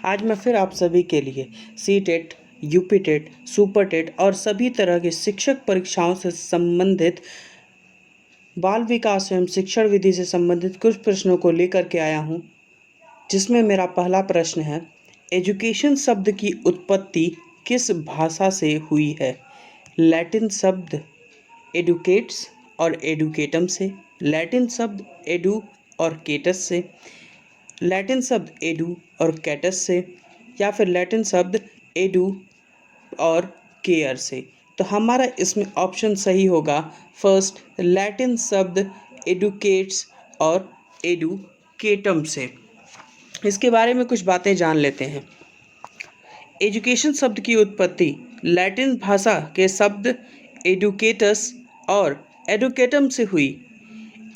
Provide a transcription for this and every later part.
आज मैं फिर आप सभी के लिए सीटेट, यूपीटेट, सुपरटेट और सभी तरह की शिक्षक परीक्षाओं से संबंधित बाल विकास एवं शिक्षण विधि से संबंधित कुछ प्रश्नों को लेकर के आया हूँ, जिसमें मेरा पहला प्रश्न है, एजुकेशन शब्द की उत्पत्ति किस भाषा से हुई है? लैटिन शब्द एडुकेट्स और एडुकेटम से, लैटिन शब्द एडु और केटस से, लैटिन शब्द एडू और कैटस से, या फिर लैटिन शब्द एडू और केयर से। तो हमारा इसमें ऑप्शन सही होगा फर्स्ट, लैटिन शब्द एडुकेट्स और एडुकेटम से। इसके बारे में कुछ बातें जान लेते हैं। एजुकेशन शब्द की उत्पत्ति लैटिन भाषा के शब्द एडुकेटस और एडुकेटम से हुई।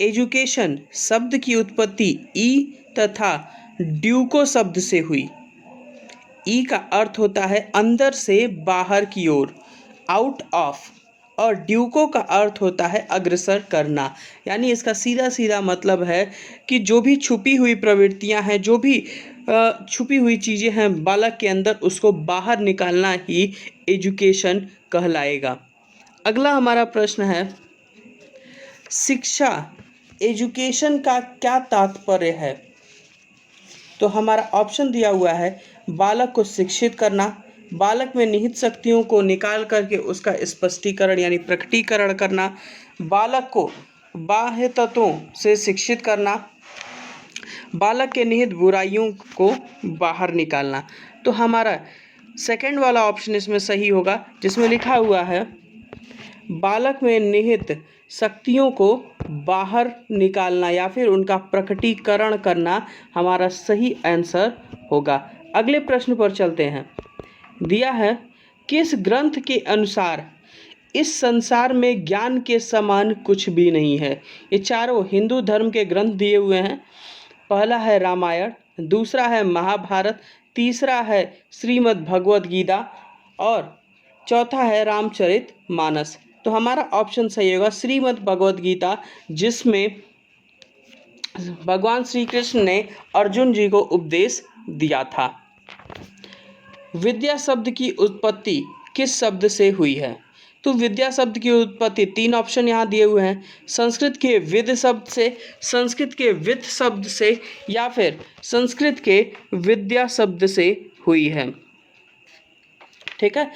एजुकेशन शब्द की उत्पत्ति ई तथा ड्यूको शब्द से हुई। ई का अर्थ होता है अंदर से बाहर की ओर, आउट ऑफ, और ड्यूको का अर्थ होता है अग्रसर करना। यानी इसका सीधा सीधा मतलब है कि जो भी छुपी हुई प्रवृत्तियां हैं, जो भी छुपी हुई चीज़ें हैं बालक के अंदर, उसको बाहर निकालना ही एजुकेशन कहलाएगा। अगला हमारा प्रश्न है, शिक्षा एजुकेशन का क्या तात्पर्य है? तो हमारा ऑप्शन दिया हुआ है, बालक को शिक्षित करना, बालक में निहित शक्तियों को निकाल करके उसका स्पष्टीकरण यानी प्रकटीकरण करना, बालक को बाह्य तत्वों से शिक्षित करना, बालक के निहित बुराइयों को बाहर निकालना। तो हमारा सेकंड वाला ऑप्शन इसमें सही होगा, जिसमें लिखा हुआ है बालक में निहित शक्तियों को बाहर निकालना या फिर उनका प्रकटीकरण करना हमारा सही आंसर होगा। अगले प्रश्न पर चलते हैं। दिया है, किस ग्रंथ के अनुसार इस संसार में ज्ञान के समान कुछ भी नहीं है? ये चारों हिंदू धर्म के ग्रंथ दिए हुए हैं। पहला है रामायण, दूसरा है महाभारत, तीसरा है श्रीमद् भगवद गीता और चौथा है रामचरितमानस। तो हमारा ऑप्शन सही होगा श्रीमद् भगवद गीता, जिसमें भगवान श्री कृष्ण ने अर्जुन जी को उपदेश दिया था। विद्या शब्द की उत्पत्ति किस शब्द से हुई है? तो विद्या शब्द की उत्पत्ति तीन ऑप्शन यहाँ दिए हुए हैं, संस्कृत के विद शब्द से, संस्कृत के वित्त शब्द से, या फिर संस्कृत के विद्या शब्द से हुई है। ठीक है,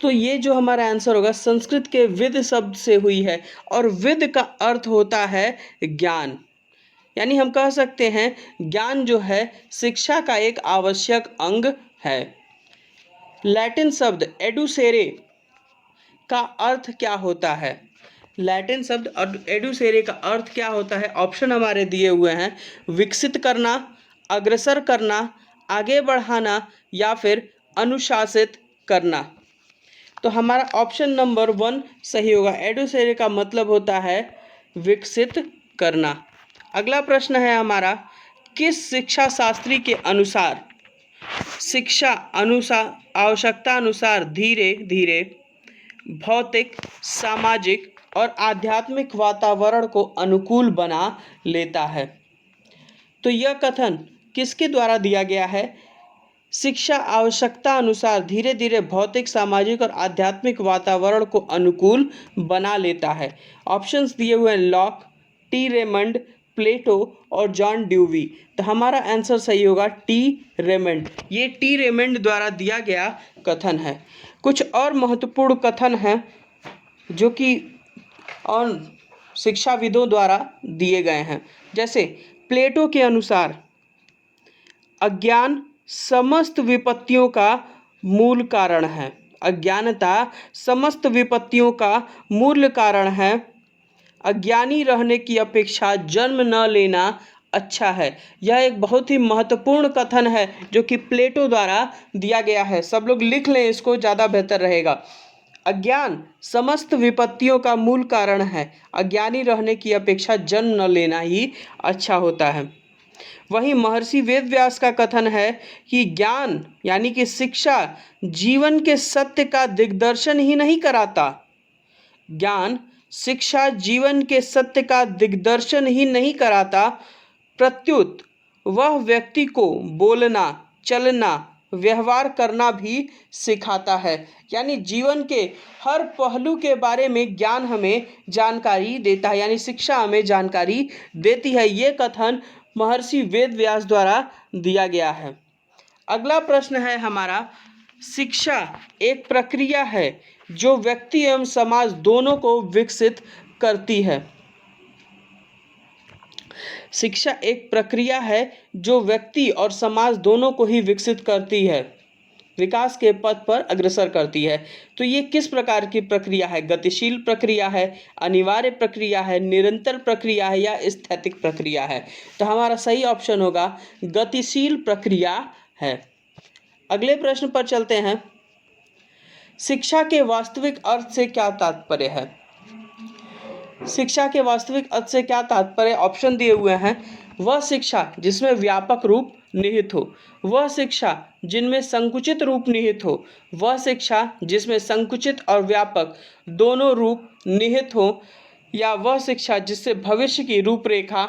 तो ये जो हमारा आंसर होगा संस्कृत के विद शब्द से हुई है, और विद का अर्थ होता है ज्ञान। यानी हम कह सकते हैं ज्ञान जो है शिक्षा का एक आवश्यक अंग है। लैटिन शब्द एडुसेरे का अर्थ क्या होता है? लैटिन शब्द एडुसेरे का अर्थ क्या होता है? ऑप्शन हमारे दिए हुए हैं, विकसित करना, अग्रसर करना, आगे बढ़ाना, या फिर अनुशासित करना। तो हमारा ऑप्शन नंबर 1 सही होगा। एडुसेरे का मतलब होता है विकसित करना। अगला प्रश्न है हमारा, किस शिक्षा शास्त्री के अनुसार शिक्षा आवश्यकता अनुसार धीरे धीरे भौतिक, सामाजिक और आध्यात्मिक वातावरण को अनुकूल बना लेता है? तो यह कथन किसके द्वारा दिया गया है? शिक्षा आवश्यकता अनुसार धीरे धीरे भौतिक, सामाजिक और आध्यात्मिक वातावरण को अनुकूल बना लेता है। ऑप्शंस दिए हुए हैं, लॉक, टी रेमंड, प्लेटो और जॉन ड्यूवी। तो हमारा आंसर सही होगा टी रेमंड। ये टी रेमंड द्वारा दिया गया कथन है। कुछ और महत्वपूर्ण कथन हैं जो कि और शिक्षाविदों द्वारा दिए गए हैं। जैसे प्लेटो के अनुसार अज्ञान समस्त विपत्तियों का मूल कारण है। अज्ञानता समस्त विपत्तियों का मूल कारण है। अज्ञानी रहने की अपेक्षा जन्म न लेना अच्छा है। यह एक बहुत ही महत्वपूर्ण कथन है जो कि प्लेटो द्वारा दिया गया है। सब लोग लिख लें इसको, ज़्यादा बेहतर रहेगा। अज्ञान समस्त विपत्तियों का मूल कारण है। अज्ञानी रहने की अपेक्षा जन्म न लेना ही अच्छा होता है। वहीं महर्षि वेदव्यास का कथन है कि ज्ञान यानी कि शिक्षा जीवन के सत्य का दिग्दर्शन ही नहीं कराता। ज्ञान शिक्षा जीवन के सत्य का दिग्दर्शन ही नहीं कराता, प्रत्युत वह व्यक्ति को बोलना, चलना, व्यवहार करना भी सिखाता है। यानी जीवन के हर पहलू के बारे में ज्ञान हमें जानकारी देता है, यानी शिक्षा हमें जानकारी देती है। ये कथन महर्षि वेद व्यास द्वारा दिया गया है। अगला प्रश्न है हमारा, शिक्षा एक प्रक्रिया है जो व्यक्ति एवं समाज दोनों को विकसित करती है। शिक्षा एक प्रक्रिया है जो व्यक्ति और समाज दोनों को ही विकसित करती है, विकास के पथ पर अग्रसर करती है। तो ये किस प्रकार की प्रक्रिया है? गतिशील प्रक्रिया है, अनिवार्य प्रक्रिया है, निरंतर प्रक्रिया है या स्थैतिक प्रक्रिया है? तो हमारा सही ऑप्शन होगा गतिशील प्रक्रिया है। अगले प्रश्न पर चलते हैं। शिक्षा के वास्तविक अर्थ से क्या तात्पर्य है? शिक्षा के वास्तविक अर्थ से क्या तात्पर्य? ऑप्शन दिए हुए हैं। वह शिक्षा जिसमें व्यापक रूप निहित हो, वह शिक्षा जिनमें संकुचित रूप निहित हो, वह शिक्षा जिसमें संकुचित और व्यापक दोनों रूप निहित हो, या वह शिक्षा जिससे भविष्य की रूपरेखा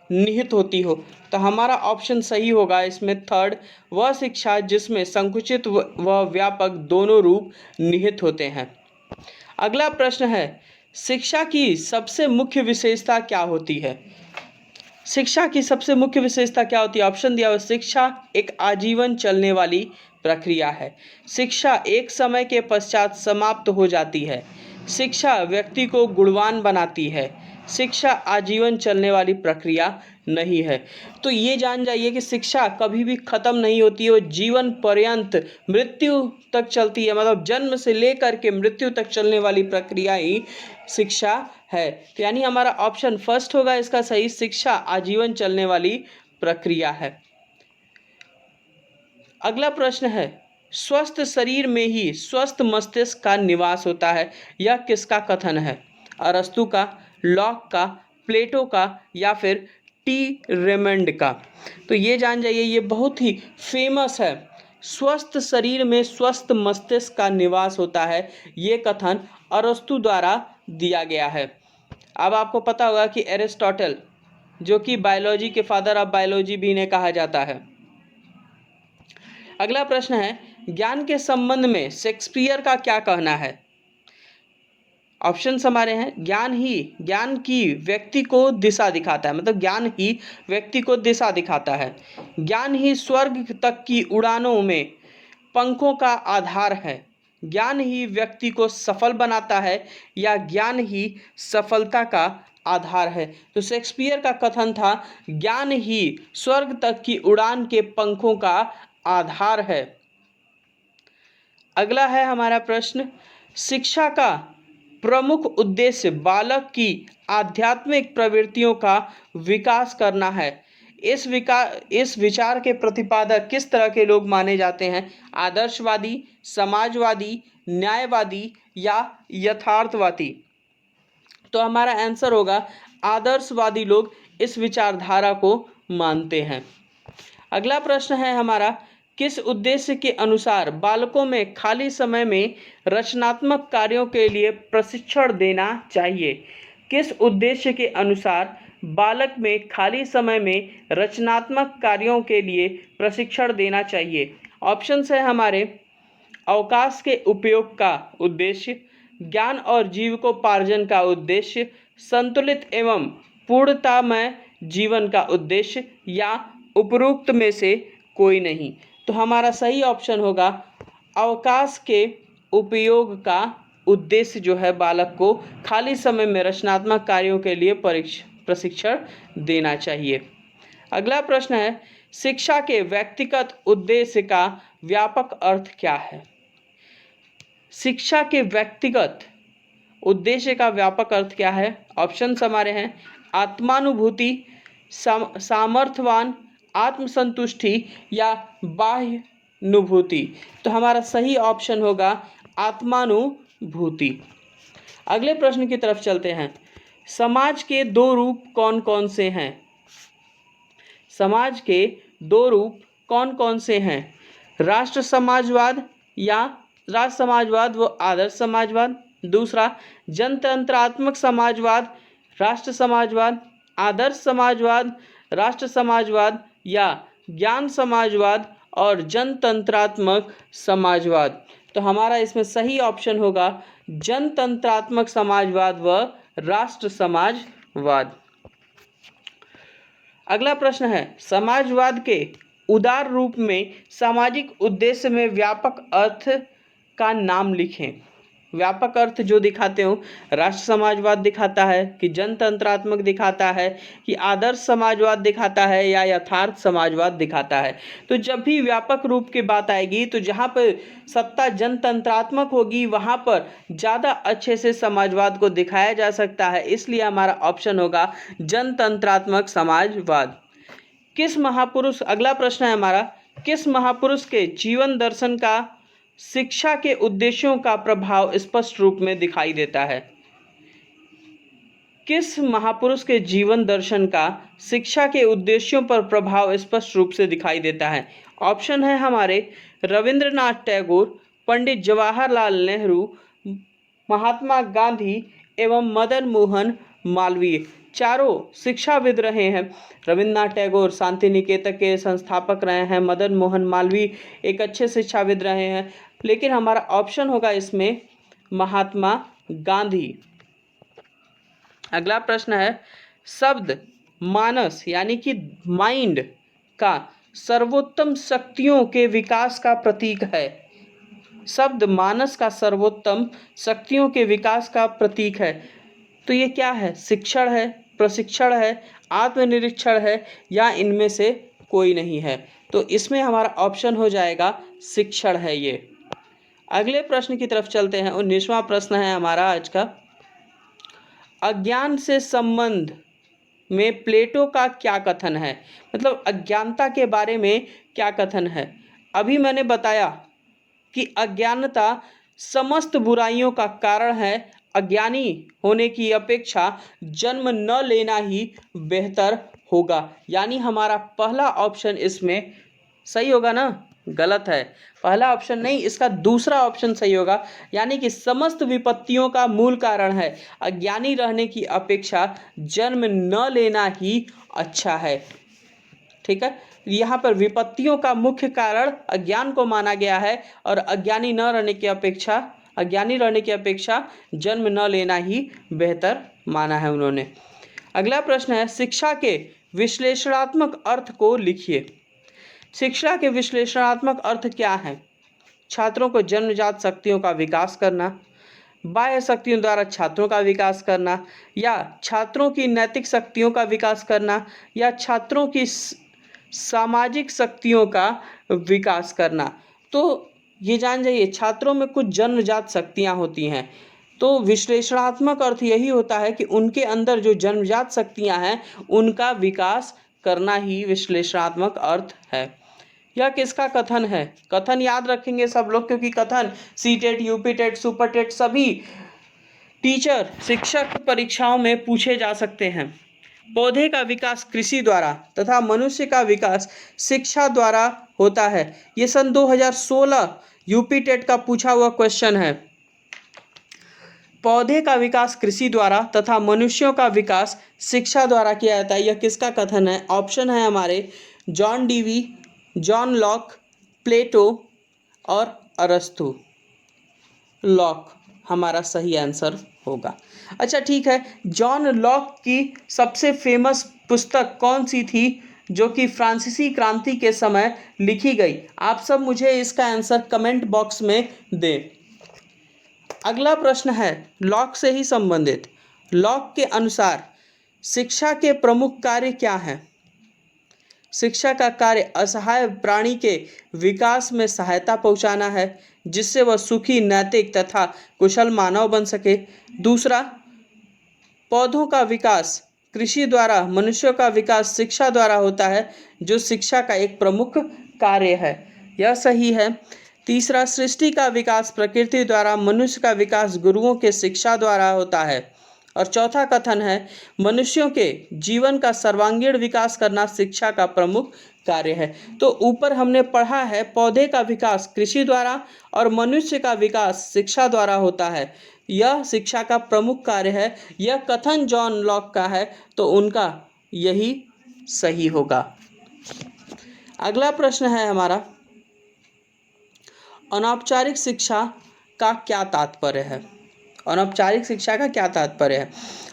निहित होती हो। तो हमारा ऑप्शन सही होगा इसमें थर्ड, वह शिक्षा जिसमें संकुचित व व्यापक दोनों रूप निहित होते हैं। अगला प्रश्न है, शिक्षा की सबसे मुख्य विशेषता क्या होती है? शिक्षा की सबसे मुख्य विशेषता क्या होती है? ऑप्शन दिया हुआ, शिक्षा एक आजीवन चलने वाली प्रक्रिया है, शिक्षा एक समय के पश्चात समाप्त हो जाती है, शिक्षा व्यक्ति को गुणवान बनाती है, शिक्षा आजीवन चलने वाली प्रक्रिया नहीं है। तो ये जान जाइए कि शिक्षा कभी भी ख़त्म नहीं होती है, वो जीवन पर्यंत मृत्यु तक चलती है, मतलब जन्म से लेकर के मृत्यु तक चलने वाली प्रक्रिया ही शिक्षा है। तो यानी हमारा ऑप्शन फर्स्ट होगा इसका सही, शिक्षा आजीवन चलने वाली प्रक्रिया है। अगला प्रश्न है, स्वस्थ शरीर में ही स्वस्थ मस्तिष्क का निवास होता है, यह किसका कथन है? अरस्तु का, लॉक का, प्लेटो का या फिर टी रेमंड का? तो ये जान जाइए, ये बहुत ही फेमस है। स्वस्थ शरीर में स्वस्थ मस्तिष्क का निवास होता है, ये कथन अरस्तु द्वारा दिया गया है। अब आपको पता होगा कि एरिस्टोटल, जो कि बायोलॉजी के फादर ऑफ बायोलॉजी भी इन्हें कहा जाता है। अगला प्रश्न है, ज्ञान के संबंध में शेक्सपियर का क्या कहना है? ऑप्शंस हमारे हैं, ज्ञान की व्यक्ति को दिशा दिखाता है, मतलब ज्ञान ही व्यक्ति को दिशा दिखाता है, ज्ञान ही स्वर्ग तक की उड़ानों में पंखों का आधार है, ज्ञान ही व्यक्ति को सफल बनाता है, या ज्ञान ही सफलता का आधार है? तो शेक्सपियर का कथन था, ज्ञान ही स्वर्ग तक की उड़ान के पंखों का आधार है। अगला है हमारा प्रश्न, शिक्षा का प्रमुख उद्देश्य बालक की आध्यात्मिक प्रवृत्तियों का विकास करना है। इस विचार के प्रतिपादक किस तरह के लोग माने जाते हैं? आदर्शवादी, समाजवादी, न्यायवादी या यथार्थवादी? तो हमारा आंसर होगा आदर्शवादी लोग इस विचारधारा को मानते हैं। अगला प्रश्न है हमारा, किस उद्देश्य के अनुसार बालकों में खाली समय में रचनात्मक कार्यों के लिए प्रशिक्षण देना चाहिए? किस उद्देश्य के अनुसार बालक में खाली समय में रचनात्मक कार्यों के लिए प्रशिक्षण देना चाहिए? ऑप्शंस है हमारे, अवकाश के उपयोग का उद्देश्य, ज्ञान और जीविकोपार्जन का उद्देश्य, संतुलित एवं पूर्णतामय जीवन का उद्देश्य, या उपरोक्त में से कोई नहीं? तो हमारा सही ऑप्शन होगा अवकाश के उपयोग का उद्देश्य जो है बालक को खाली समय में रचनात्मक कार्यों के लिए प्रशिक्षण देना चाहिए। अगला प्रश्न है, शिक्षा के व्यक्तिगत उद्देश्य का व्यापक अर्थ क्या है? शिक्षा के व्यक्तिगत उद्देश्य का व्यापक अर्थ क्या है? ऑप्शन हमारे हैं, आत्मानुभूति, सामर्थ्यवान, आत्मसंतुष्टि या बाह्यानुभूति? तो हमारा सही ऑप्शन होगा आत्मानुभूति। अगले प्रश्न की तरफ चलते हैं, समाज के दो रूप कौन कौन से हैं? समाज के दो रूप कौन कौन से हैं? राष्ट्र समाजवाद व आदर्श समाजवाद। दूसरा, जनतंत्रात्मक समाजवाद, राष्ट्र समाजवाद, आदर्श समाजवाद, राष्ट्र समाजवाद, या ज्ञान समाजवाद और जनतंत्रात्मक समाजवाद। तो हमारा इसमें सही ऑप्शन होगा जनतंत्रात्मक समाजवाद व राष्ट्र समाजवाद। अगला प्रश्न है, समाजवाद के उदार रूप में सामाजिक उद्देश्य में व्यापक अर्थ का नाम लिखें। व्यापक अर्थ जो दिखाते हो, राष्ट्र समाजवाद दिखाता है कि जनतंत्रात्मक दिखाता है कि आदर्श समाजवाद दिखाता है या यथार्थ समाजवाद दिखाता है। तो जब भी व्यापक रूप की बात आएगी तो जहाँ पर सत्ता जनतंत्रात्मक होगी वहाँ पर ज़्यादा अच्छे से समाजवाद को दिखाया जा सकता है, इसलिए हमारा ऑप्शन होगा जनतंत्रात्मक समाजवाद। किस महापुरुष, अगला प्रश्न है हमारा, किस महापुरुष के जीवन दर्शन का शिक्षा के उद्देश्यों का प्रभाव स्पष्ट रूप में दिखाई देता है? किस महापुरुष के जीवन दर्शन का शिक्षा के उद्देश्यों पर प्रभाव स्पष्ट रूप से दिखाई देता है? ऑप्शन है हमारे रविंद्रनाथ टैगोर, पंडित जवाहरलाल नेहरू, महात्मा गांधी एवं मदन मोहन मालवीय। चारों शिक्षाविद रहे हैं। रविंद्रनाथ टैगोर शांति निकेतन के संस्थापक रहे हैं, मदन मोहन मालवीय एक अच्छे शिक्षाविद रहे हैं, लेकिन हमारा ऑप्शन होगा इसमें महात्मा गांधी। अगला प्रश्न है, शब्द मानस यानी कि माइंड का सर्वोत्तम शक्तियों के विकास का प्रतीक है। शब्द मानस का सर्वोत्तम शक्तियों के विकास का प्रतीक है, तो ये क्या है? शिक्षण है, प्रशिक्षण है, आत्मनिरीक्षण है या इनमें से कोई नहीं है? तो इसमें हमारा ऑप्शन हो जाएगा शिक्षण है ये। अगले प्रश्न की तरफ चलते हैं। 19वां प्रश्न है हमारा आज का, अज्ञान से संबंध में प्लेटो का क्या कथन है? मतलब अज्ञानता के बारे में क्या कथन है? अभी मैंने बताया कि अज्ञानता समस्त बुराइयों का कारण है, अज्ञानी होने की अपेक्षा जन्म न लेना ही बेहतर होगा। यानी हमारा पहला ऑप्शन इसमें सही होगा ना? गलत है, पहला ऑप्शन नहीं, इसका दूसरा ऑप्शन सही होगा। यानी कि समस्त विपत्तियों का मूल कारण है, अज्ञानी रहने की अपेक्षा जन्म न लेना ही अच्छा है। ठीक है, यहाँ पर विपत्तियों का मुख्य कारण अज्ञान को माना गया है और अज्ञानी रहने की अपेक्षा जन्म न लेना ही बेहतर माना है उन्होंने। अगला प्रश्न है, शिक्षा के विश्लेषणात्मक अर्थ को लिखिए। शिक्षा के विश्लेषणात्मक अर्थ क्या है? छात्रों को जन्मजात शक्तियों का विकास करना, बाह्य शक्तियों द्वारा छात्रों का विकास करना, या छात्रों की नैतिक शक्तियों का विकास करना, या छात्रों की सामाजिक शक्तियों का विकास करना। तो ये जान जाइए, छात्रों में कुछ जन्मजात शक्तियाँ होती हैं, तो विश्लेषणात्मक अर्थ यही होता है कि उनके अंदर जो जन्मजात शक्तियाँ हैं उनका विकास करना ही विश्लेषणात्मक अर्थ है। यह किसका कथन है? कथन याद रखेंगे सब लोग, क्योंकि कथन सीटेट, यूपीटेट, सुपरटेट सभी टीचर शिक्षक परीक्षाओं में पूछे जा सकते हैं। पौधे का विकास कृषि द्वारा तथा मनुष्य का विकास शिक्षा द्वारा होता है। ये सन 2016 यूपीटेट का पूछा हुआ क्वेश्चन है। पौधे का विकास कृषि द्वारा तथा मनुष्यों का विकास शिक्षा द्वारा किया जाता है। यह किसका कथन है? ऑप्शन है हमारे जॉन डीवी, जॉन लॉक, प्लेटो और अरस्तु। लॉक हमारा सही आंसर होगा। अच्छा ठीक है, जॉन लॉक की सबसे फेमस पुस्तक कौन सी थी जो कि फ्रांसीसी क्रांति के समय लिखी गई? आप सब मुझे इसका आंसर कमेंट बॉक्स में दें। अगला प्रश्न है लॉक से ही संबंधित। लॉक के अनुसार शिक्षा के प्रमुख कार्य क्या हैं? शिक्षा का कार्य असहाय प्राणी के विकास में सहायता पहुंचाना है, जिससे वह सुखी, नैतिक तथा कुशल मानव बन सके। दूसरा, पौधों का विकास कृषि द्वारा, मनुष्यों का विकास शिक्षा द्वारा होता है, जो शिक्षा का एक प्रमुख कार्य है। यह सही है। तीसरा, सृष्टि का विकास प्रकृति द्वारा, मनुष्य का विकास गुरुओं के शिक्षा द्वारा होता है। और चौथा कथन है मनुष्यों के जीवन का सर्वांगीण विकास करना शिक्षा का प्रमुख कार्य है। तो ऊपर हमने पढ़ा है पौधे का विकास कृषि द्वारा और मनुष्य का विकास शिक्षा द्वारा होता है, यह शिक्षा का प्रमुख कार्य है। यह कथन जॉन लॉक का है, तो उनका यही सही होगा। अगला प्रश्न है हमारा, अनौपचारिक शिक्षा का क्या तात्पर्य है? अनौपचारिक शिक्षा का क्या तात्पर्य है?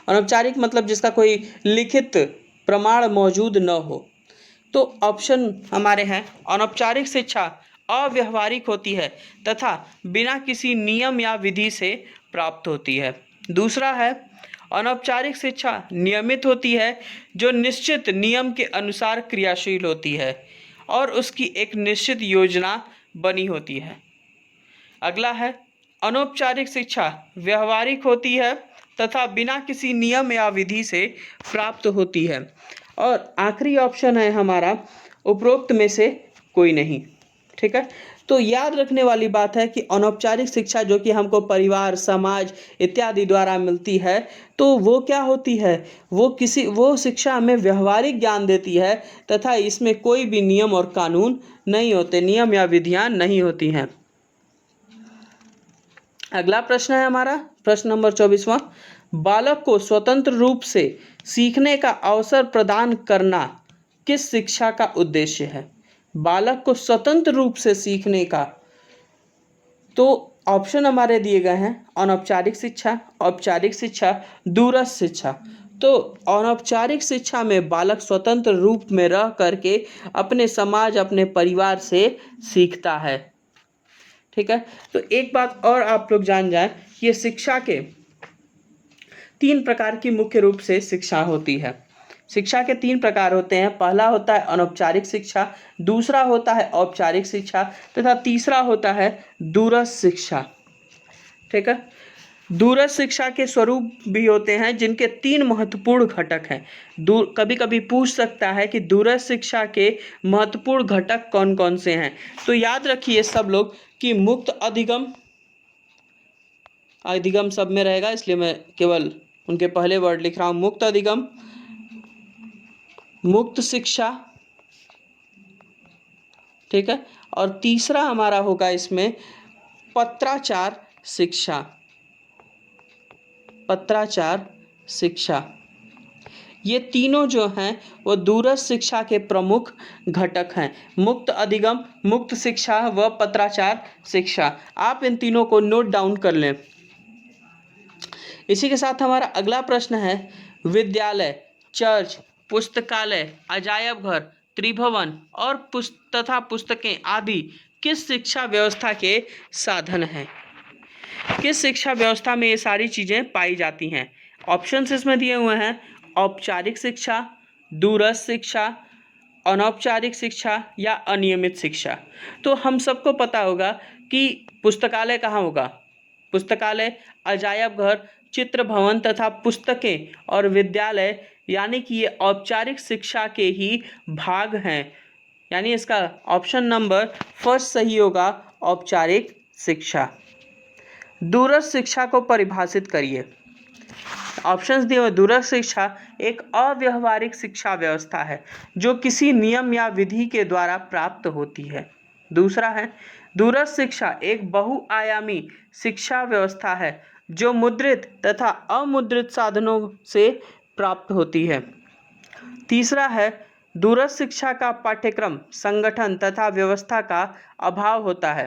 अनौपचारिक मतलब जिसका कोई लिखित प्रमाण मौजूद न हो। तो ऑप्शन हमारे हैं, अनौपचारिक शिक्षा अव्यावहारिक होती है तथा बिना किसी नियम या विधि से प्राप्त होती है। दूसरा है, अनौपचारिक शिक्षा नियमित होती है, जो निश्चित नियम के अनुसार क्रियाशील होती है और उसकी एक निश्चित योजना बनी होती है। अगला है, अनौपचारिक शिक्षा व्यवहारिक होती है तथा बिना किसी नियम या विधि से प्राप्त होती है। और आखिरी ऑप्शन है हमारा, उपरोक्त में से कोई नहीं। ठीक है, तो याद रखने वाली बात है कि अनौपचारिक शिक्षा जो कि हमको परिवार, समाज इत्यादि द्वारा मिलती है, तो वो क्या होती है, वो शिक्षा हमें व्यवहारिक ज्ञान देती है तथा इसमें कोई भी नियम और कानून नहीं होते, नियम या विधियां नहीं होती हैं। अगला प्रश्न है हमारा प्रश्न नंबर 24वां, बालक को स्वतंत्र रूप से सीखने का अवसर प्रदान करना किस शिक्षा का उद्देश्य है? बालक को स्वतंत्र रूप से सीखने का, तो ऑप्शन हमारे दिए गए हैं, अनौपचारिक शिक्षा, औपचारिक शिक्षा, दूरस्थ शिक्षा। तो अनौपचारिक शिक्षा में बालक स्वतंत्र रूप में रह करके अपने समाज, अपने परिवार से सीखता है। ठीक है, तो एक बात और आप लोग जान जाएं, ये शिक्षा के 3 प्रकार की मुख्य रूप से शिक्षा होती है। शिक्षा के 3 प्रकार होते हैं। पहला होता है अनौपचारिक शिक्षा, दूसरा होता है औपचारिक शिक्षा तथा तीसरा होता है दूरस्थ शिक्षा। ठीक है, दूरस्थ शिक्षा के स्वरूप भी होते हैं जिनके 3 महत्वपूर्ण घटक हैं। कभी कभी पूछ सकता है कि दूरस्थ शिक्षा के महत्वपूर्ण घटक कौन कौन से हैं। तो याद रखिए सब लोग कि मुक्त अधिगम, अधिगम सब में रहेगा इसलिए मैं केवल उनके पहले वर्ड लिख रहा हूं, मुक्त अधिगम, मुक्त शिक्षा। ठीक है, और तीसरा हमारा होगा इसमें पत्राचार शिक्षा, पत्राचार शिक्षा। ये तीनों जो हैं वो दूरस्थ शिक्षा के प्रमुख घटक हैं, मुक्त अधिगम, मुक्त शिक्षा व पत्राचार शिक्षा। आप इन तीनों को नोट डाउन कर लें। इसी के साथ हमारा अगला प्रश्न है, विद्यालय, चर्च, पुस्तकालय, अजायब घर, त्रिभवन और तथा पुस्तकें आदि किस शिक्षा व्यवस्था के साधन हैं? किस शिक्षा व्यवस्था में ये सारी चीज़ें पाई जाती हैं? ऑप्शंस इसमें दिए हुए हैं, औपचारिक शिक्षा, दूरस्थ शिक्षा, अनौपचारिक शिक्षा या अनियमित शिक्षा। तो हम सबको पता होगा कि पुस्तकालय कहाँ होगा, पुस्तकालय, अजायब घर, चित्र भवन तथा पुस्तकें और विद्यालय, यानी कि ये औपचारिक शिक्षा के ही भाग हैं। यानी इसका ऑप्शन नंबर फर्स्ट सही होगा, औपचारिक शिक्षा। दूरस्थ शिक्षा को परिभाषित करिए। ऑप्शंस दिए हुए, दूरस्थ शिक्षा एक अव्यावहारिक शिक्षा व्यवस्था है जो किसी नियम या विधि के द्वारा प्राप्त होती है। दूसरा है, दूरस्थ शिक्षा एक बहुआयामी शिक्षा व्यवस्था है जो मुद्रित तथा अमुद्रित साधनों से प्राप्त होती है। तीसरा है, दूरस्थ शिक्षा का पाठ्यक्रम, संगठन तथा व्यवस्था का अभाव होता है।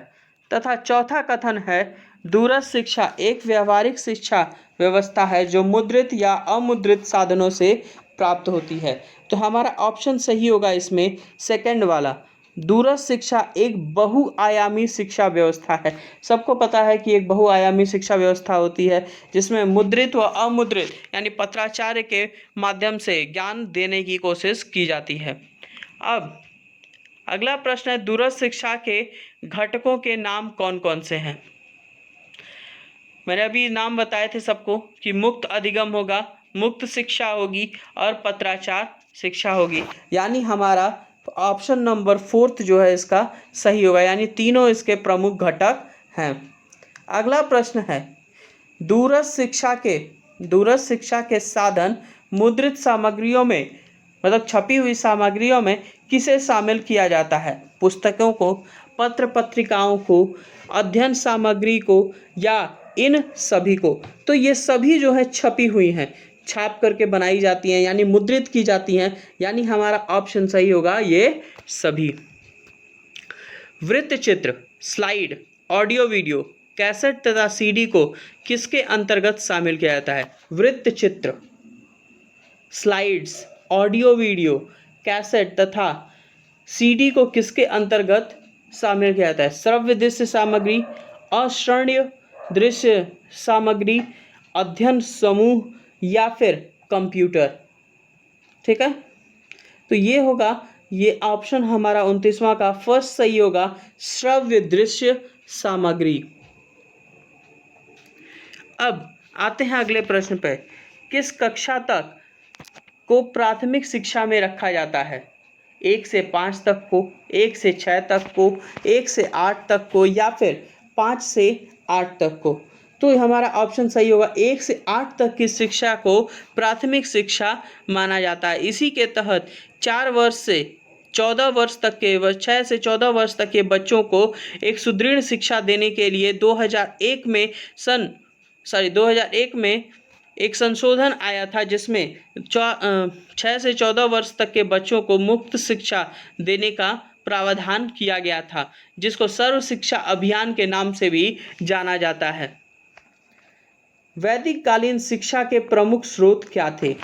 तथा चौथा कथन है, दूरस्थ शिक्षा एक व्यावहारिक शिक्षा व्यवस्था है जो मुद्रित या अमुद्रित साधनों से प्राप्त होती है। तो हमारा ऑप्शन सही होगा इसमें सेकंड वाला, दूरस्थ शिक्षा एक बहुआयामी शिक्षा व्यवस्था है। सबको पता है कि एक बहुआयामी शिक्षा व्यवस्था होती है जिसमें मुद्रित व अमुद्रित यानी पत्राचार के माध्यम से ज्ञान देने की कोशिश की जाती है। अब अगला प्रश्न है, दूरस्थ शिक्षा के घटकों के नाम कौन कौन से हैं? मैंने अभी नाम बताए थे सबको कि मुक्त अधिगम होगा, मुक्त शिक्षा होगी और पत्राचार शिक्षा होगी। यानी हमारा ऑप्शन नंबर 4 जो है इसका सही होगा, यानी तीनों इसके प्रमुख घटक हैं। अगला प्रश्न है, दूरस्थ शिक्षा के साधन मुद्रित सामग्रियों में, मतलब छपी हुई सामग्रियों में किसे शामिल किया जाता है? पुस्तकों को, पत्र पत्रिकाओं को, अध्ययन सामग्री को या इन सभी को? तो ये सभी जो है छपी हुई हैं, छाप करके बनाई जाती हैं, यानी मुद्रित की जाती हैं, यानी हमारा ऑप्शन सही होगा ये सभी। वृत्त चित्र, स्लाइड, ऑडियो वीडियो, कैसेट तथा सीडी को किसके अंतर्गत शामिल किया जाता है? वृत्त चित्र, स्लाइड्स, ऑडियो वीडियो, कैसेट तथा सीडी को किसके अंतर्गत शामिल किया जाता है? श्रव्य दृश्य सामग्री, अश्रव्य दृश्य सामग्री, अध्ययन समूह या फिर कंप्यूटर। ठीक है, तो ये होगा, ये ऑप्शन हमारा 29वां का फर्स्ट सही होगा, श्रव्य दृश्य सामग्री। अब आते हैं अगले प्रश्न पे। किस कक्षा तक को प्राथमिक शिक्षा में रखा जाता है? 1 से 5 तक को, 1 से 6 तक को, 1 से 8 तक को या फिर 5 से 8 तक को? तो हमारा ऑप्शन सही होगा, 1 से 8 तक की शिक्षा को प्राथमिक शिक्षा माना जाता है। इसी के तहत 4 वर्ष से 14 वर्ष तक के 6 से 14 वर्ष तक के बच्चों को एक सुदृढ़ शिक्षा देने के लिए 2001 में एक संशोधन आया था, जिसमें 6 से 14 वर्ष तक के बच्चों को मुफ्त शिक्षा देने का प्रावधान किया गया था, जिसको सर्व शिक्षा अभियान के नाम से भी जाना जाता है। वैदिक कालीन शिक्षा के प्रमुख स्रोत क्या थे?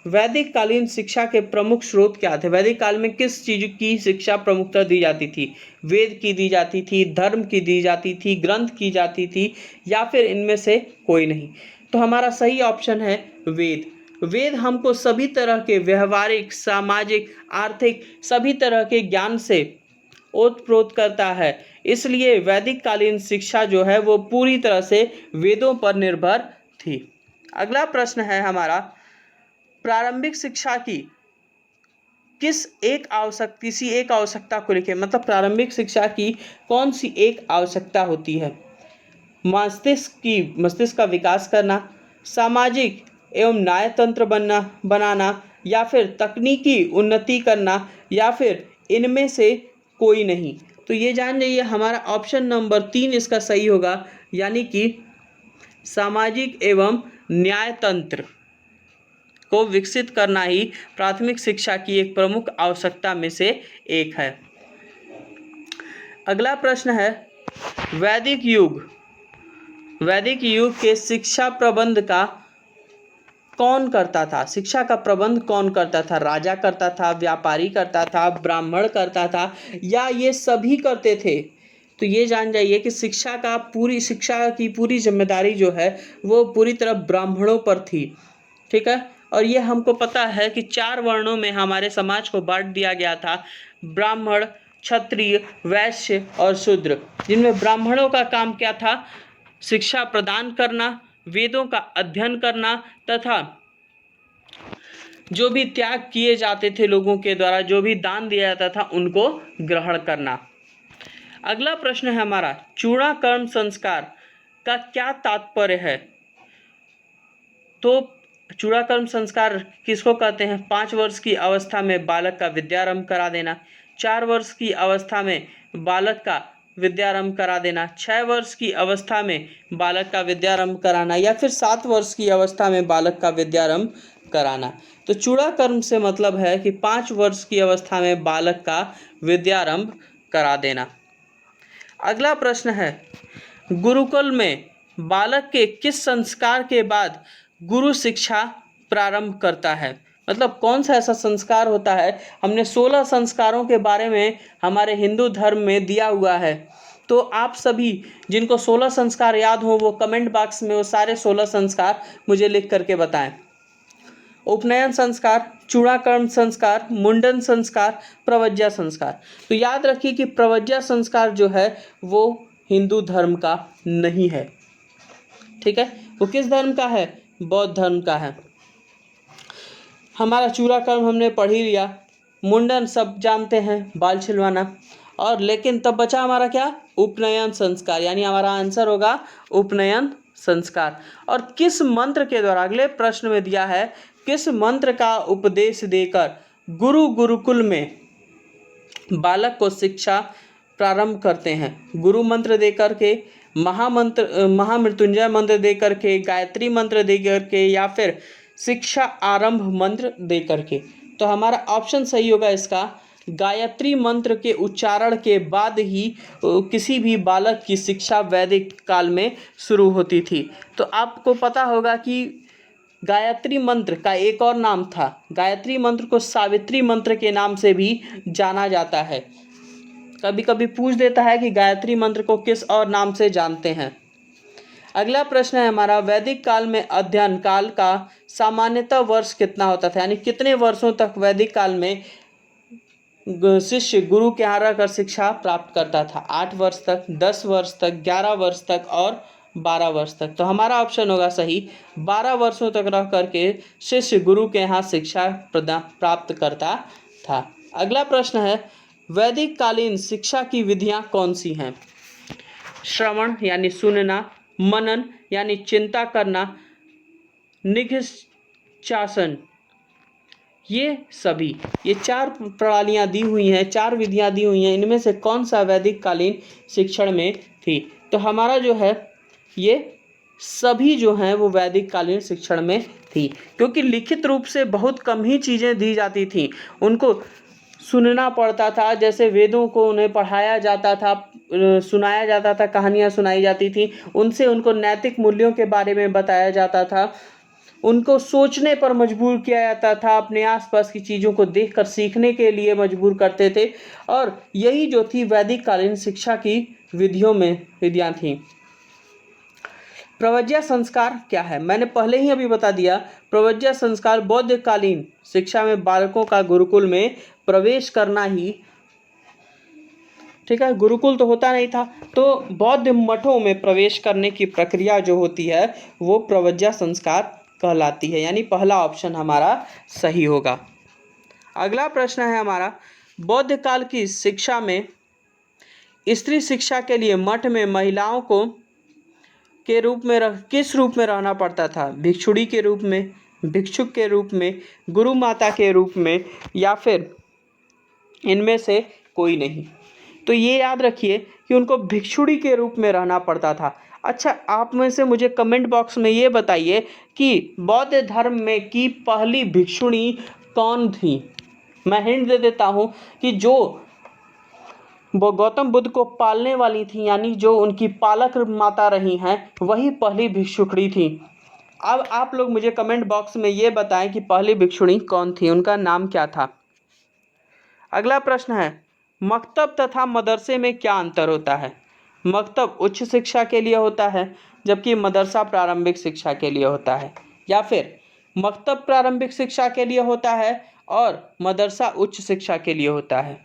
वैदिक कालीन शिक्षा के प्रमुख स्रोत क्या थे? वैदिक काल में किस चीज की शिक्षा प्रमुखता दी जाती थी? वेद की दी जाती थी, धर्म की दी जाती थी, ग्रंथ की जाती थी या फिर इनमें से कोई नहीं? तो हमारा सही ऑप्शन है वेद। वेद हमको सभी तरह के व्यवहारिक, सामाजिक, आर्थिक सभी तरह के ज्ञान से ओतप्रोत करता है, इसलिए वैदिक कालीन शिक्षा जो है वो पूरी तरह से वेदों पर निर्भर थी। अगला प्रश्न है हमारा, प्रारंभिक शिक्षा की किसी एक आवश्यकता को लिखें। मतलब प्रारंभिक शिक्षा की कौन सी एक आवश्यकता होती है? मस्तिष्क का विकास करना, सामाजिक एवं न्याय तंत्र बनाना या फिर तकनीकी उन्नति करना या फिर इनमें से कोई नहीं? तो ये जान जाइए, हमारा ऑप्शन नंबर 3 इसका सही होगा, यानी कि सामाजिक एवं न्याय तंत्र को विकसित करना ही प्राथमिक शिक्षा की एक प्रमुख आवश्यकता में से एक है। अगला प्रश्न है, वैदिक युग के शिक्षा प्रबंध का कौन करता था? शिक्षा का प्रबंध कौन करता था? राजा करता था, व्यापारी करता था, ब्राह्मण करता था या ये सभी करते थे? तो ये जान जाइए कि शिक्षा की पूरी जिम्मेदारी जो है वो पूरी तरह ब्राह्मणों पर थी। ठीक है, और ये हमको पता है कि 4 वर्णों में हमारे समाज को बांट दिया गया था, ब्राह्मण, क्षत्रिय, वैश्य और शूद्र, जिनमें ब्राह्मणों का काम क्या था? शिक्षा प्रदान करना, वेदों का अध्ययन करना तथा जो भी त्याग किए जाते थे लोगों के द्वारा, जो भी दान दिया जाता था, उनको ग्रहण करना। अगला प्रश्न है हमारा, चूड़ाकर्म संस्कार का क्या तात्पर्य है? तो चूड़ाकर्म संस्कार किसको कहते हैं? 5 वर्ष की अवस्था में बालक का विद्यारंभ करा देना, 4 वर्ष की अवस्था में बालक का विद्यारंभ करा देना, 6 वर्ष की अवस्था में बालक का विद्यारंभ कराना या फिर 7 वर्ष की अवस्था में बालक का विद्यारंभ कराना। तो चूड़ाकर्म से मतलब है कि 5 वर्ष की अवस्था में बालक का विद्यारंभ करा देना। अगला प्रश्न है, गुरुकुल में बालक के किस संस्कार के बाद गुरु शिक्षा प्रारंभ करता है? मतलब कौन सा ऐसा संस्कार होता है? हमने 16 संस्कारों के बारे में हमारे हिंदू धर्म में दिया हुआ है, तो आप सभी जिनको 16 संस्कार याद हो वो कमेंट बॉक्स में वो सारे 16 संस्कार मुझे लिख करके बताएं। उपनयन संस्कार, चूड़ाकर्म संस्कार, मुंडन संस्कार, प्रवज्या संस्कार। तो याद रखिए कि प्रवज्या संस्कार जो है वो हिंदू धर्म का नहीं है। ठीक है, वो किस धर्म का है? बौद्ध धर्म का है। हमारा चूड़ाकर्म हमने पढ़ ही लिया, मुंडन सब जानते हैं, बाल छिलवाना, और लेकिन तब बचा हमारा क्या? उपनयन संस्कार, यानी हमारा आंसर होगा उपनयन संस्कार। और किस मंत्र के द्वारा, अगले प्रश्न में दिया है, किस मंत्र का उपदेश देकर गुरुकुल में बालक को शिक्षा प्रारंभ करते हैं? गुरु मंत्र देकर के, महामृत्युंजय मंत्र देकर के, गायत्री मंत्र देकर के या फिर शिक्षा आरंभ मंत्र देकर के? तो हमारा ऑप्शन सही होगा इसका गायत्री मंत्र के उच्चारण के बाद ही किसी भी बालक की शिक्षा वैदिक काल में शुरू होती थी। तो आपको पता होगा कि गायत्री मंत्र का एक और नाम था, गायत्री मंत्र को सावित्री मंत्र के नाम से भी जाना जाता है। कभी कभी पूछ देता है कि गायत्री मंत्र को किस और नाम से जानते हैं। अगला प्रश्न है हमारा, वैदिक काल में अध्ययन काल का सामान्यतः वर्ष कितना होता था, यानी कितने वर्षों तक वैदिक काल में शिष्य गुरु के यहाँ रहकर शिक्षा प्राप्त करता था? 8 वर्ष तक, 10 वर्ष तक, 11 वर्ष तक और 12 वर्ष तक। तो हमारा ऑप्शन होगा सही, 12 वर्षों तक रह करके शिष्य गुरु के यहाँ शिक्षा प्राप्त करता था। अगला प्रश्न है, वैदिक कालीन शिक्षा की विधियां कौन सी हैं? श्रवण यानी सुनना, मनन यानी चिंता करना, निधिध्यासन, ये सभी, ये 4 प्रणालियां दी हुई हैं, 4 विधियां दी हुई हैं, इनमें से कौन सा वैदिक कालीन शिक्षण में थी? तो हमारा जो है ये सभी जो हैं वो वैदिक कालीन शिक्षण में थी, क्योंकि लिखित रूप से बहुत कम ही चीज़ें दी जाती थी, उनको सुनना पड़ता था। जैसे वेदों को उन्हें पढ़ाया जाता था, सुनाया जाता था, कहानियाँ सुनाई जाती थी, उनसे उनको नैतिक मूल्यों के बारे में बताया जाता था, उनको सोचने पर मजबूर किया जाता था, अपने आसपास की चीज़ों को देखकर सीखने के लिए मजबूर करते थे, और यही जो थी वैदिक कालीन शिक्षा की विधियाँ थीं। प्रव्रज्या संस्कार क्या है? मैंने पहले ही अभी बता दिया, प्रव्रज्या संस्कार बौद्धकालीन शिक्षा में बालकों का गुरुकुल में प्रवेश करना ही, ठीक है, गुरुकुल तो होता नहीं था, तो बौद्ध मठों में प्रवेश करने की प्रक्रिया जो होती है वो प्रव्रज्या संस्कार कहलाती है, यानी पहला ऑप्शन हमारा सही होगा। अगला प्रश्न है हमारा, बौद्ध काल की शिक्षा में स्त्री शिक्षा के लिए मठ में महिलाओं को के रूप में किस रूप में रहना पड़ता था? भिक्षुणी के रूप में, भिक्षुक के रूप में, गुरु माता के रूप में, या फिर इनमें से कोई नहीं? तो ये याद रखिए कि उनको भिक्षुणी के रूप में रहना पड़ता था। अच्छा, आप में से मुझे कमेंट बॉक्स में ये बताइए कि बौद्ध धर्म में की पहली भिक्षुणी कौन थी? मैं हिंट दे देता हूँ कि जो वो गौतम बुद्ध को पालने वाली थी, यानी जो उनकी पालक माता रही हैं, वही पहली भिक्षुणी थी। अब आप लोग मुझे कमेंट बॉक्स में ये बताएं कि पहली भिक्षुणी कौन थी, उनका नाम क्या था। अगला प्रश्न है, मकतब तथा मदरसे में क्या अंतर होता है? मकतब उच्च शिक्षा के लिए होता है, जबकि मदरसा प्रारंभिक शिक्षा के लिए होता है, या फिर मकतब प्रारंभिक शिक्षा के लिए होता है और मदरसा उच्च शिक्षा के लिए होता है,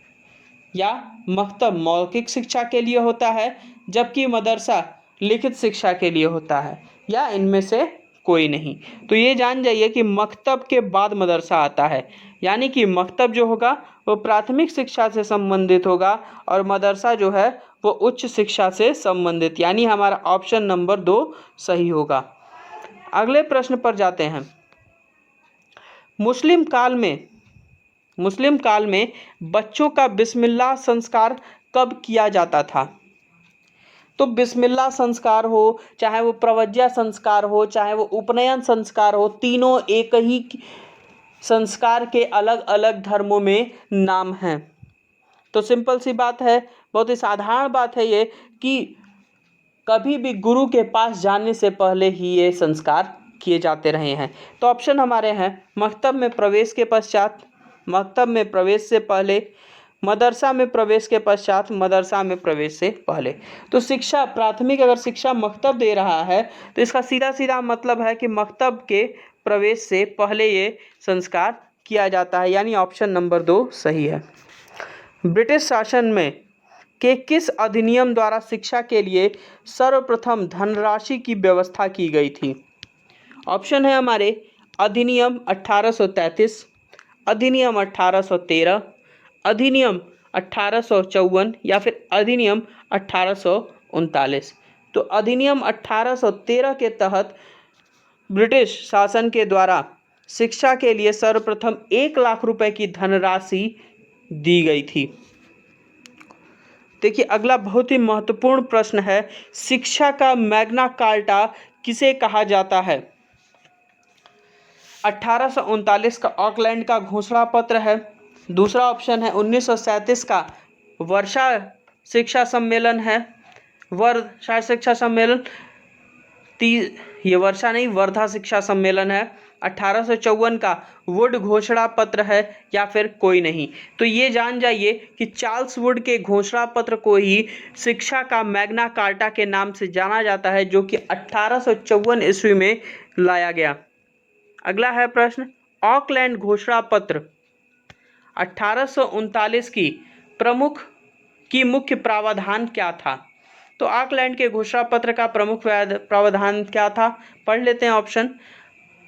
या मकतब मौखिक शिक्षा के लिए होता है जबकि मदरसा लिखित शिक्षा के लिए होता है, या इनमें से कोई नहीं? तो ये जान जाइए कि मकतब के बाद मदरसा आता है, यानी कि मकतब जो होगा वो प्राथमिक शिक्षा से संबंधित होगा और मदरसा जो है वो उच्च शिक्षा से संबंधित, यानी हमारा ऑप्शन नंबर 2 सही होगा। अगले प्रश्न पर जाते हैं। मुस्लिम काल में बच्चों का बिस्मिल्लाह संस्कार कब किया जाता था? तो बिस्मिल्लाह संस्कार हो, चाहे वो प्रव्रज्या संस्कार हो, चाहे वो उपनयन संस्कार हो, तीनों एक ही संस्कार के अलग अलग धर्मों में नाम हैं। तो सिंपल सी बात है, बहुत ही साधारण बात है ये, कि कभी भी गुरु के पास जाने से पहले ही ये संस्कार किए जाते रहे हैं। तो ऑप्शन हमारे हैं, मकतब में प्रवेश के पश्चात, मकतब में प्रवेश से पहले, मदरसा में प्रवेश के पश्चात, मदरसा में प्रवेश से पहले। तो शिक्षा प्राथमिक अगर शिक्षा मकतब दे रहा है तो इसका सीधा सीधा मतलब है कि मकतब के प्रवेश से पहले ये संस्कार किया जाता है, यानी ऑप्शन नंबर 2 सही है। ब्रिटिश शासन में के किस अधिनियम द्वारा शिक्षा के लिए सर्वप्रथम धनराशि की व्यवस्था की गई थी? ऑप्शन है हमारे, अधिनियम 1833, अधिनियम 1813, अधिनियम 1854, या फिर अधिनियम 1839। तो अधिनियम 1813 के तहत ब्रिटिश शासन के द्वारा शिक्षा के लिए सर्वप्रथम 1 लाख रुपए की धनराशि दी गई थी। देखिए, अगला बहुत ही महत्वपूर्ण प्रश्न है, शिक्षा का मैग्ना कार्टा किसे कहा जाता है? 1839 का ऑकलैंड का घोषणा पत्र है, दूसरा ऑप्शन है 1937 का वर्षा शिक्षा सम्मेलन है, वर्षा शिक्षा सम्मेलन। ये वर्षा नहीं, वर्धा शिक्षा सम्मेलन है। 1854 का वुड घोषणा पत्र है, या फिर कोई नहीं। तो ये जान जाइए कि चार्ल्स वुड के घोषणा पत्र को ही शिक्षा का मैग्ना कार्टा के नाम से जाना जाता है, जो कि 1854 ईस्वी में लाया गया। अगला है प्रश्न, ऑकलैंड घोषणा पत्र 1839 की मुख्य प्रावधान क्या था? तो ऑकलैंड के घोषणा पत्र का प्रमुख प्रावधान क्या था? पढ़ लेते हैं ऑप्शन।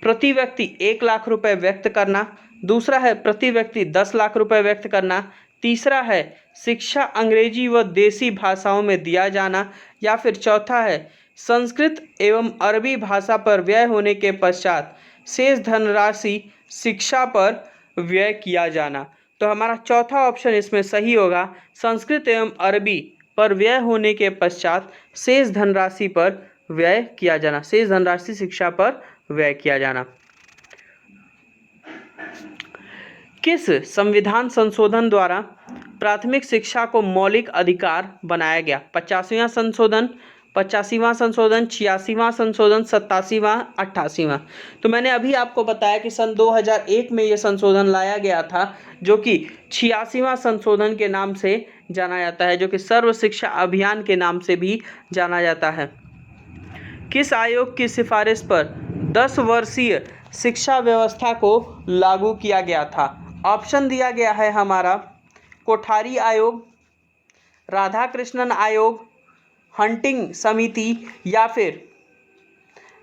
प्रति व्यक्ति 1 लाख रुपए व्यक्त करना, दूसरा है प्रति व्यक्ति 10 लाख रुपए व्यक्त करना, तीसरा है शिक्षा अंग्रेजी व देसी भाषाओं में दिया जाना, या फिर चौथा है संस्कृत एवं अरबी भाषा पर व्यय होने के पश्चात शेष धनराशि शिक्षा पर व्यय किया जाना। तो हमारा चौथा ऑप्शन इसमें सही होगा, संस्कृत एवं अरबी पर व्यय होने के पश्चात शेष धनराशि पर व्यय किया जाना, शेष धनराशि शिक्षा पर व्यय किया जाना। किस संविधान संशोधन द्वारा प्राथमिक शिक्षा को मौलिक अधिकार बनाया गया? 85वां संशोधन, 85वां संशोधन, 86वां संशोधन, 87वां, 88वां। तो मैंने अभी आपको बताया कि सन 2001 में ये संशोधन लाया गया था, जो कि 86वां संशोधन के नाम से जाना जाता है, जो कि सर्व शिक्षा अभियान के नाम से भी जाना जाता है। किस आयोग की सिफारिश पर 10 वर्षीय शिक्षा व्यवस्था को लागू किया गया था? ऑप्शन दिया गया है हमारा कोठारी आयोग, राधाकृष्णन आयोग, हंटिंग समिति, या फिर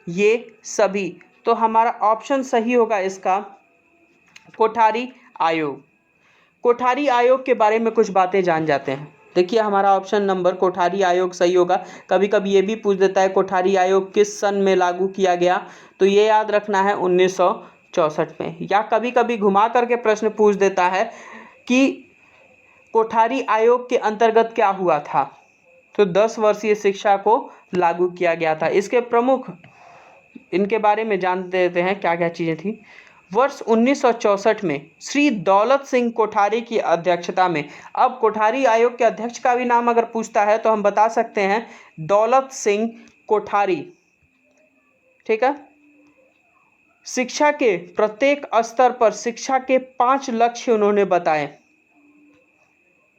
ये सभी। तो हमारा ऑप्शन सही होगा इसका कोठारी आयोग। कोठारी आयोग के बारे में कुछ बातें जान जाते हैं। देखिए हमारा ऑप्शन नंबर कोठारी आयोग सही होगा। कभी कभी ये भी पूछ देता है कोठारी आयोग किस सन में लागू किया गया, तो ये याद रखना है 1964 में। या कभी कभी घुमा करके प्रश्न पूछ देता है कि कोठारी आयोग के अंतर्गत क्या हुआ था, तो 10 वर्षीय शिक्षा को लागू किया गया था। इसके प्रमुख इनके बारे में जान देते हैं क्या क्या चीज़ें थी। वर्ष 1964 में श्री दौलत सिंह कोठारी की अध्यक्षता में, अब कोठारी आयोग के अध्यक्ष का भी नाम अगर पूछता है तो हम बता सकते हैं दौलत सिंह कोठारी, ठीक है। शिक्षा के प्रत्येक स्तर पर शिक्षा के 5 लक्ष्य उन्होंने बताए,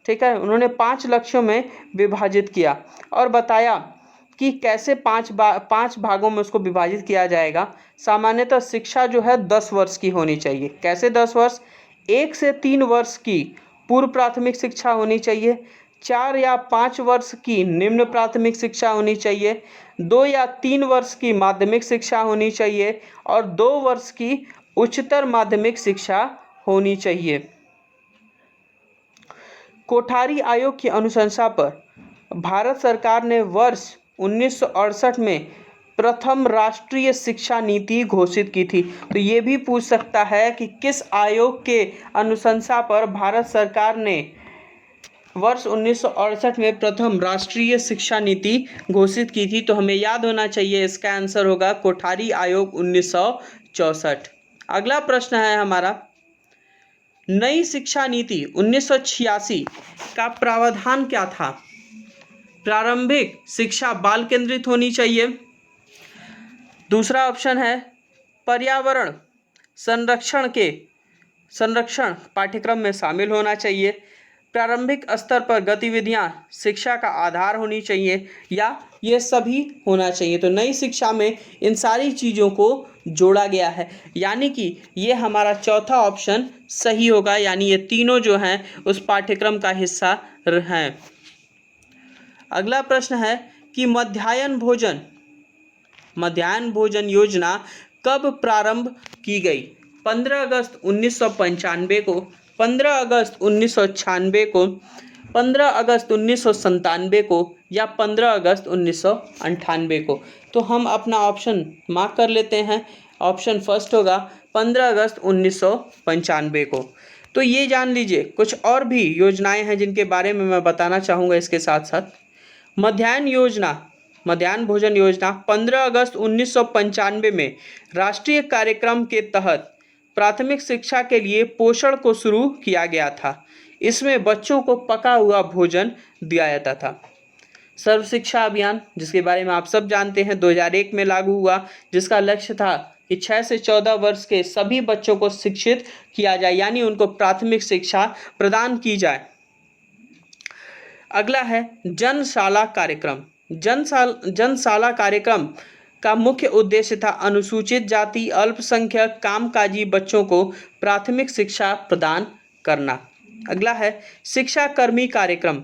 ठीक है। उन्होंने 5 लक्ष्यों में विभाजित किया और बताया कि कैसे 5 भागों में उसको विभाजित किया जाएगा। सामान्यतः शिक्षा जो है 10 वर्ष की होनी चाहिए। कैसे 10 वर्ष? 1 से 3 वर्ष की पूर्व प्राथमिक शिक्षा होनी चाहिए, 4 या 5 वर्ष की निम्न प्राथमिक शिक्षा होनी चाहिए, 2 या 3 वर्ष की माध्यमिक शिक्षा होनी चाहिए और 2 वर्ष की उच्चतर माध्यमिक शिक्षा होनी चाहिए। कोठारी आयोग की अनुशंसा पर भारत सरकार ने वर्ष 1968 में प्रथम राष्ट्रीय शिक्षा नीति घोषित की थी। तो ये भी पूछ सकता है कि किस आयोग के अनुशंसा पर भारत सरकार ने वर्ष 1968 में प्रथम राष्ट्रीय शिक्षा नीति घोषित की थी। तो हमें याद होना चाहिए, इसका आंसर होगा कोठारी आयोग 1964। अगला प्रश्न है हमारा, नई शिक्षा नीति 1986 का प्रावधान क्या था? प्रारंभिक शिक्षा बाल केंद्रित होनी चाहिए, दूसरा ऑप्शन है पर्यावरण संरक्षण पाठ्यक्रम में शामिल होना चाहिए, प्रारंभिक स्तर पर गतिविधियां शिक्षा का आधार होनी चाहिए, या ये सभी होना चाहिए। तो नई शिक्षा में इन सारी चीज़ों को जोड़ा गया है, यानी कि ये हमारा चौथा ऑप्शन सही होगा, यानी ये तीनों जो हैं उस पाठ्यक्रम का हिस्सा हैं। अगला प्रश्न है कि मध्याह्न भोजन योजना कब प्रारंभ की गई? 15 अगस्त 1995 को, 15 अगस्त 1996 को, 15 अगस्त 1997 को, या 15 अगस्त 1998 को। तो हम अपना ऑप्शन मार्क कर लेते हैं। ऑप्शन फर्स्ट होगा 15 अगस्त 1995 को। तो ये जान लीजिए कुछ और भी योजनाएं हैं जिनके बारे में मैं बताना चाहूँगा इसके साथ साथ। मध्याह्न भोजन योजना 15 अगस्त 1995 में राष्ट्रीय कार्यक्रम के तहत प्राथमिक शिक्षा के लिए पोषण को शुरू किया गया था। इसमें बच्चों को पका हुआ भोजन दिया जाता था। सर्व शिक्षा अभियान, जिसके बारे में आप सब जानते हैं, 2001 में लागू हुआ, जिसका लक्ष्य था कि 6 से 14 वर्ष के सभी बच्चों को शिक्षित किया जाए, यानी उनको प्राथमिक शिक्षा प्रदान की जाए। अगला है जनशाला कार्यक्रम। जनशाला कार्यक्रम का मुख्य उद्देश्य था अनुसूचित जाति, अल्पसंख्यक, कामकाजी बच्चों को प्राथमिक शिक्षा प्रदान करना। अगला है शिक्षा कर्मी कार्यक्रम।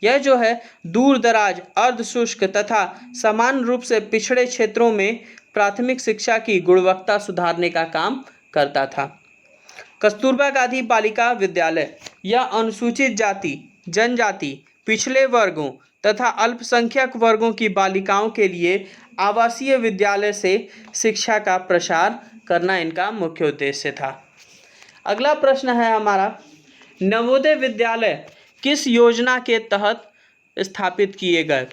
यह जो है दूर दराज, अर्ध शुष्क तथा समान रूप से पिछड़े क्षेत्रों में प्राथमिक शिक्षा की गुणवत्ता सुधारने का काम करता था। कस्तूरबा गांधी बालिका विद्यालय, यह अनुसूचित जाति, जनजाति, पिछड़े वर्गों तथा अल्पसंख्यक वर्गों की बालिकाओं के लिए आवासीय विद्यालय से शिक्षा का प्रसार करना इनका मुख्य उद्देश्य था। अगला प्रश्न है हमारा, नवोदय विद्यालय किस योजना के तहत स्थापित किए गए?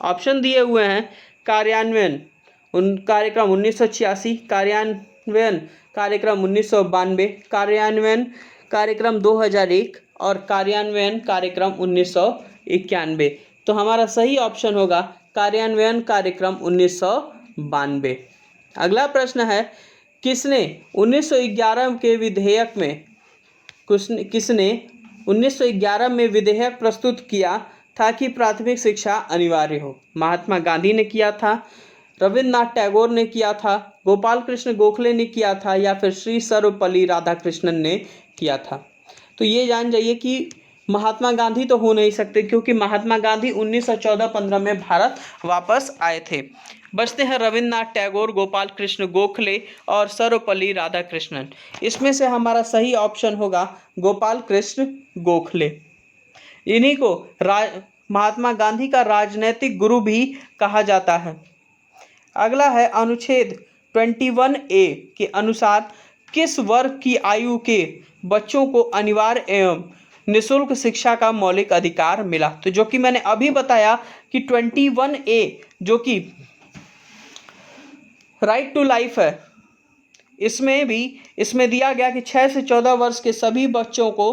ऑप्शन दिए हुए हैं कार्यान्वयन कार्यक्रम 1986, कार्यान्वयन कार्यक्रम 1992, कार्यान्वयन कार्यक्रम 2001 और कार्यान्वयन कार्यक्रम 1991। तो हमारा सही ऑप्शन होगा कार्यान्वयन कार्यक्रम 1992। अगला प्रश्न है, किसने 1911 के विधेयक में किसने 1911 में विधेयक प्रस्तुत किया था कि प्राथमिक शिक्षा अनिवार्य हो? महात्मा गांधी ने किया था, रविन्द्रनाथ टैगोर ने किया था, गोपाल कृष्ण गोखले ने किया था या फिर श्री सर्वपल्ली राधाकृष्णन ने किया था? तो ये जान जाइए कि महात्मा गांधी तो हो नहीं सकते, क्योंकि महात्मा गांधी 1914-15 में भारत वापस आए थे। बचते हैं रविन्द्रनाथ टैगोर, गोपाल कृष्ण गोखले और सर्वपल्ली राधाकृष्णन। इसमें से हमारा सही ऑप्शन होगा गोपाल कृष्ण गोखले। इन्हीं को महात्मा गांधी का राजनैतिक गुरु भी कहा जाता है। अगला है अनुच्छेद 21A के अनुसार किस वर्ग की आयु के बच्चों को अनिवार्य एवं निःशुल्क शिक्षा का मौलिक अधिकार मिला? तो जो कि मैंने अभी बताया कि 21A जो कि राइट टू लाइफ है, इसमें दिया गया कि 6 से 14 वर्ष के सभी बच्चों को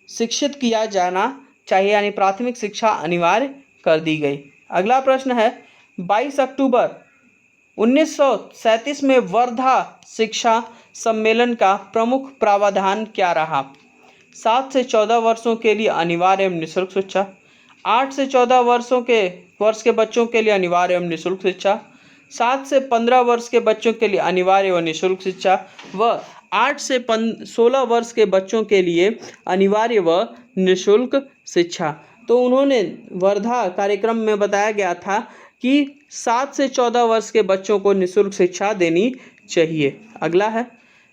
शिक्षित किया जाना चाहिए, यानी प्राथमिक शिक्षा अनिवार्य कर दी गई। अगला प्रश्न है, 22 अक्टूबर 1937 में वर्धा शिक्षा सम्मेलन का प्रमुख प्रावधान क्या रहा? 7 से 14 वर्षों के लिए अनिवार्य एवं निःशुल्क शिक्षा, 8 से 14 वर्ष के बच्चों के लिए अनिवार्य एवं निःशुल्क शिक्षा, 7 से 15 वर्ष के बच्चों के लिए अनिवार्य व निःशुल्क शिक्षा व 8 से 16 वर्ष के बच्चों के लिए अनिवार्य व निःशुल्क शिक्षा। तो उन्होंने वर्धा कार्यक्रम में बताया गया था कि 7 से 14 वर्ष के बच्चों को निःशुल्क शिक्षा देनी चाहिए। अगला है,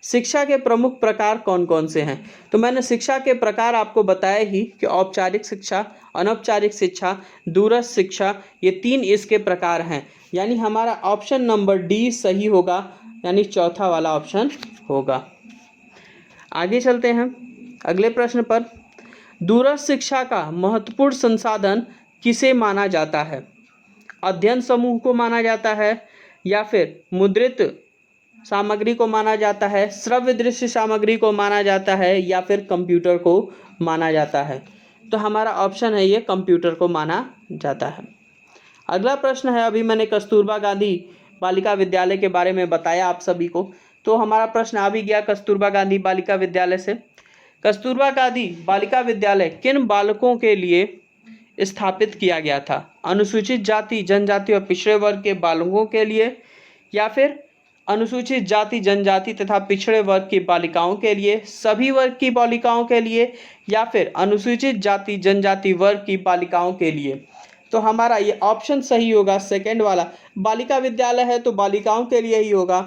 शिक्षा के प्रमुख प्रकार कौन कौन से हैं? तो मैंने शिक्षा के प्रकार आपको बताया ही कि औपचारिक शिक्षा, अनौपचारिक शिक्षा, दूरस्थ शिक्षा, ये 3 इसके प्रकार हैं, यानी हमारा ऑप्शन नंबर डी सही होगा, यानी चौथा वाला ऑप्शन होगा। आगे चलते हैं अगले प्रश्न पर। दूरस्थ शिक्षा का महत्वपूर्ण संसाधन किसे माना जाता है? अध्ययन समूह को माना जाता है या फिर मुद्रित सामग्री को माना जाता है, श्रव्य दृश्य सामग्री को माना जाता है या फिर कंप्यूटर को माना जाता है? तो हमारा ऑप्शन है ये कंप्यूटर को माना जाता है। अगला प्रश्न है, अभी मैंने कस्तूरबा गांधी बालिका विद्यालय के बारे में बताया आप सभी को, तो हमारा प्रश्न आ भी गया कस्तूरबा गांधी बालिका विद्यालय से। कस्तूरबा गांधी बालिका विद्यालय किन बालकों के लिए स्थापित किया गया था? अनुसूचित जाति, जनजाति और पिछड़े वर्ग के बालकों के लिए या फिर अनुसूचित जाति, जनजाति तथा पिछड़े वर्ग की बालिकाओं के लिए, सभी वर्ग की बालिकाओं के लिए या फिर अनुसूचित जाति, जनजाति वर्ग की बालिकाओं के लिए? तो हमारा ये ऑप्शन सही होगा सेकंड वाला। बालिका विद्यालय है तो बालिकाओं के लिए ही होगा,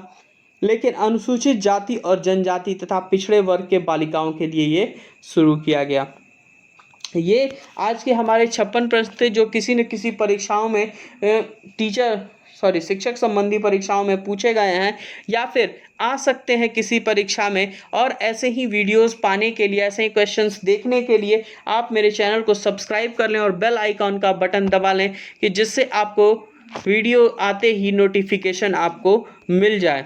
लेकिन अनुसूचित जाति और जनजाति तथा पिछड़े वर्ग के बालिकाओं के लिए ये शुरू किया गया। ये आज के हमारे 56 प्रश्न थे जो किसी न किसी परीक्षाओं में शिक्षक संबंधी परीक्षाओं में पूछे गए हैं या फिर आ सकते हैं किसी परीक्षा में। और ऐसे ही वीडियोस पाने के लिए, ऐसे ही क्वेश्चंस देखने के लिए आप मेरे चैनल को सब्सक्राइब कर लें और बेल आइकॉन का बटन दबा लें कि जिससे आपको वीडियो आते ही नोटिफिकेशन आपको मिल जाए।